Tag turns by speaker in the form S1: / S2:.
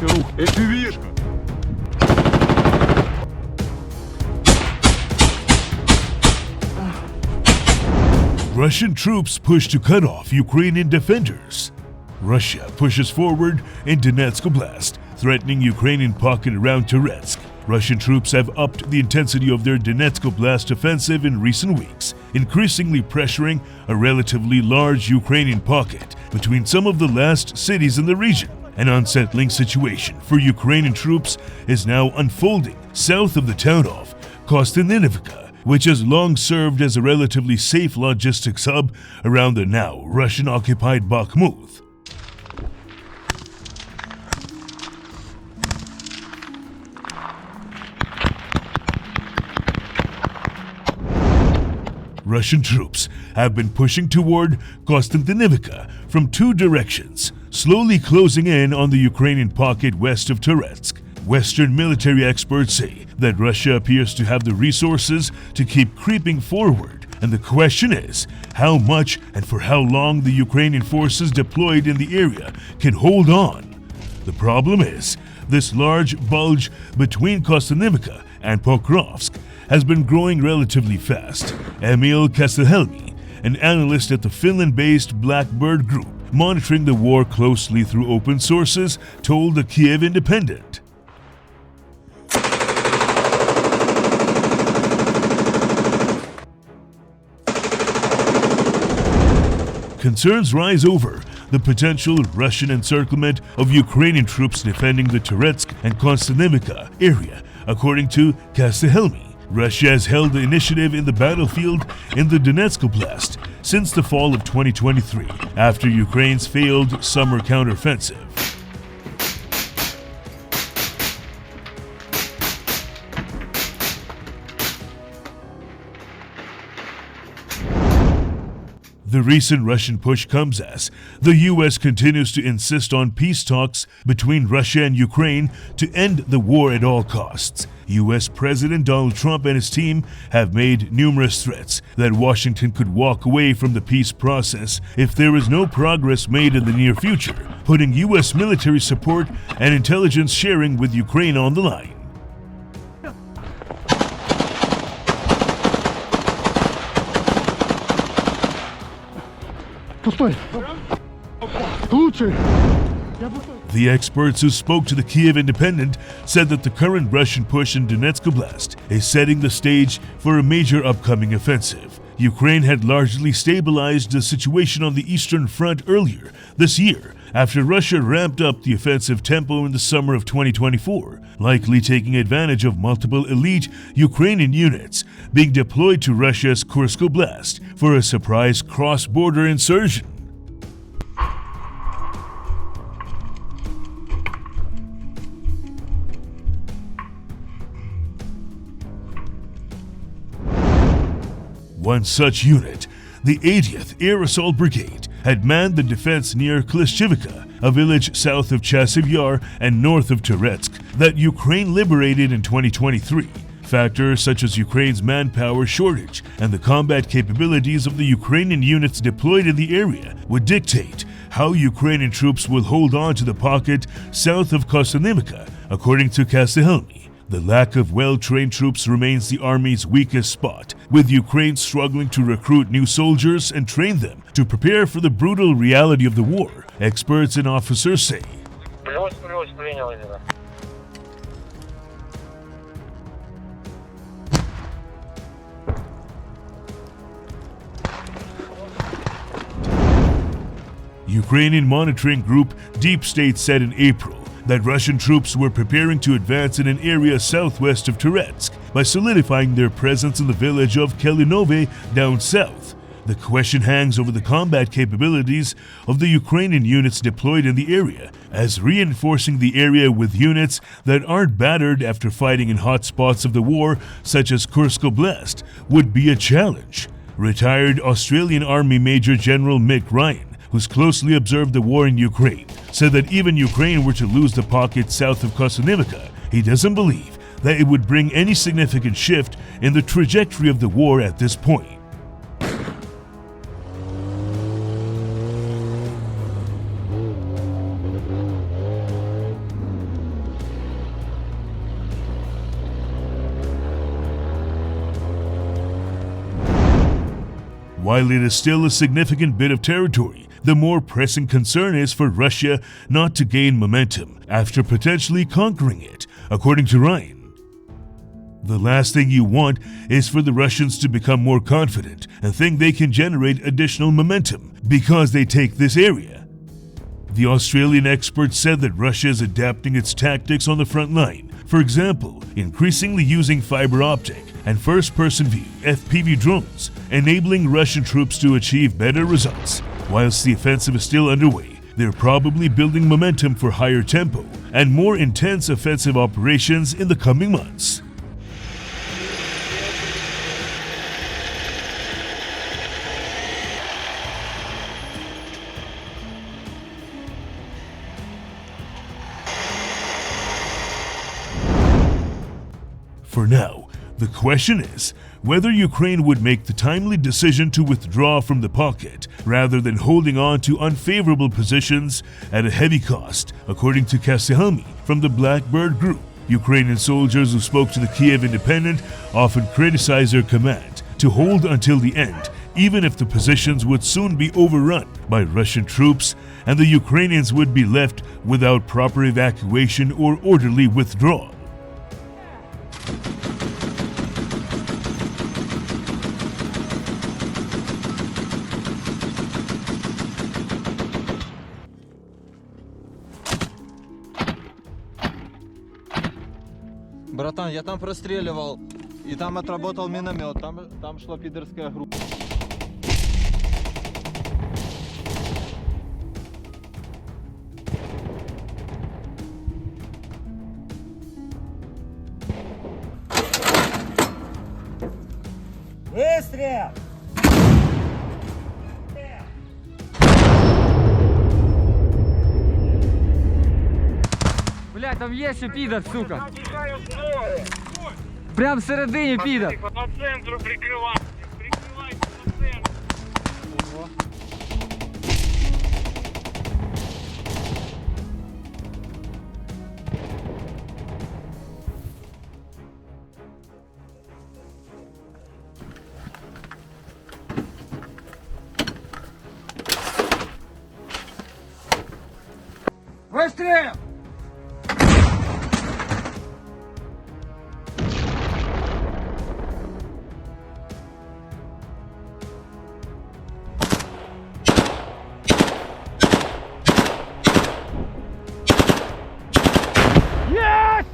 S1: рух. FPV-шка.
S2: Russian troops push to cut off Ukrainian defenders. Russia pushes forward in Donetsk Oblast, threatening Ukrainian pocket around Toretsk. Russian troops have upped the intensity of their Donetsk Oblast offensive in recent weeks, increasingly pressuring a relatively large Ukrainian pocket between some of the last cities in the region. An unsettling situation for Ukrainian troops is now unfolding south of the town of Kostiantynivka, which has long served as a relatively safe logistics hub around the now Russian-occupied Bakhmut. Russian troops have been pushing toward Kostiantynivka from two directions, slowly closing in on the Ukrainian pocket west of Toretsk. Western military experts say that Russia appears to have the resources to keep creeping forward, and the question is how much and for how long the Ukrainian forces deployed in the area can hold on. The problem is, this large bulge between Kostiantynivka and Pokrovsk has been growing relatively fast. Emil Kastelhelmi, an analyst at the Finland-based Blackbird Group, monitoring the war closely through open sources, told the Kiev Independent. Concerns rise over the potential Russian encirclement of Ukrainian troops defending the Toretsk and Kostiantynivka area, according to Kastelhelmi. Russia has held the initiative in the battlefield in the Donetsk Oblast since the fall of 2023, after Ukraine's failed summer counteroffensive. The recent Russian push comes as the U.S. continues to insist on peace talks between Russia and Ukraine to end the war at all costs. U.S. President Donald Trump and his team have made numerous threats that Washington could walk away from the peace process if there is no progress made in the near future, putting U.S. military support and intelligence sharing with Ukraine on the line. The experts who spoke to the Kiev Independent said that the current Russian push in Donetsk Oblast is setting the stage for a major upcoming offensive. Ukraine had largely stabilized the situation on the Eastern Front earlier this year, after Russia ramped up the offensive tempo in the summer of 2024, likely taking advantage of multiple elite Ukrainian units being deployed to Russia's Kursk Oblast for a surprise cross-border insurgent. One such unit, the 80th Air Assault Brigade, had manned the defense near Klishchivka, a village south of Chasiv Yar and north of Toretsk, that Ukraine liberated in 2023. Factors such as Ukraine's manpower shortage and the combat capabilities of the Ukrainian units deployed in the area would dictate how Ukrainian troops will hold on to the pocket south of Kostiantynivka, according to Kastelhelmi. The lack of well-trained troops remains the army's weakest spot, with Ukraine struggling to recruit new soldiers and train them to prepare for the brutal reality of the war, experts and officers say. Ukrainian monitoring group Deep State said in April that Russian troops were preparing to advance in an area southwest of Toretsk by solidifying their presence in the village of Kelinove down south. The question hangs over the combat capabilities of the Ukrainian units deployed in the area, as reinforcing the area with units that aren't battered after fighting in hot spots of the war, such as Kursk Oblast, would be a challenge. Retired Australian Army Major General Mick Ryan, who's closely observed the war in Ukraine, said that even Ukraine were to lose the pocket south of Kostiantynivka, he doesn't believe that it would bring any significant shift in the trajectory of the war at this point. While it is still a significant bit of territory, the more pressing concern is for Russia not to gain momentum after potentially conquering it, according to Ryan. The last thing you want is for the Russians to become more confident and think they can generate additional momentum because they take this area. The Australian expert said that Russia is adapting its tactics on the front line, for example, increasingly using fiber optic and first-person view FPV drones, enabling Russian troops to achieve better results. Whilst the offensive is still underway, they're probably building momentum for higher tempo and more intense offensive operations in the coming months. For now, the question is whether Ukraine would make the timely decision to withdraw from the pocket rather than holding on to unfavorable positions at a heavy cost, according to Kastihelmi from the Blackbird Group. Ukrainian soldiers who spoke to the Kiev Independent often criticize their command to hold until the end, even if the positions would soon be overrun by Russian troops and the Ukrainians would be left without proper evacuation or orderly withdrawal.
S1: Братан, я там простреливал, и там отработал миномет, там шла пидорская группа.
S3: Выстрел!
S4: Блядь, там є ще підар, сука. Прям всередині підар.
S3: По центру прикривай. Прикривайте по центру.
S4: Вистріл! Yes!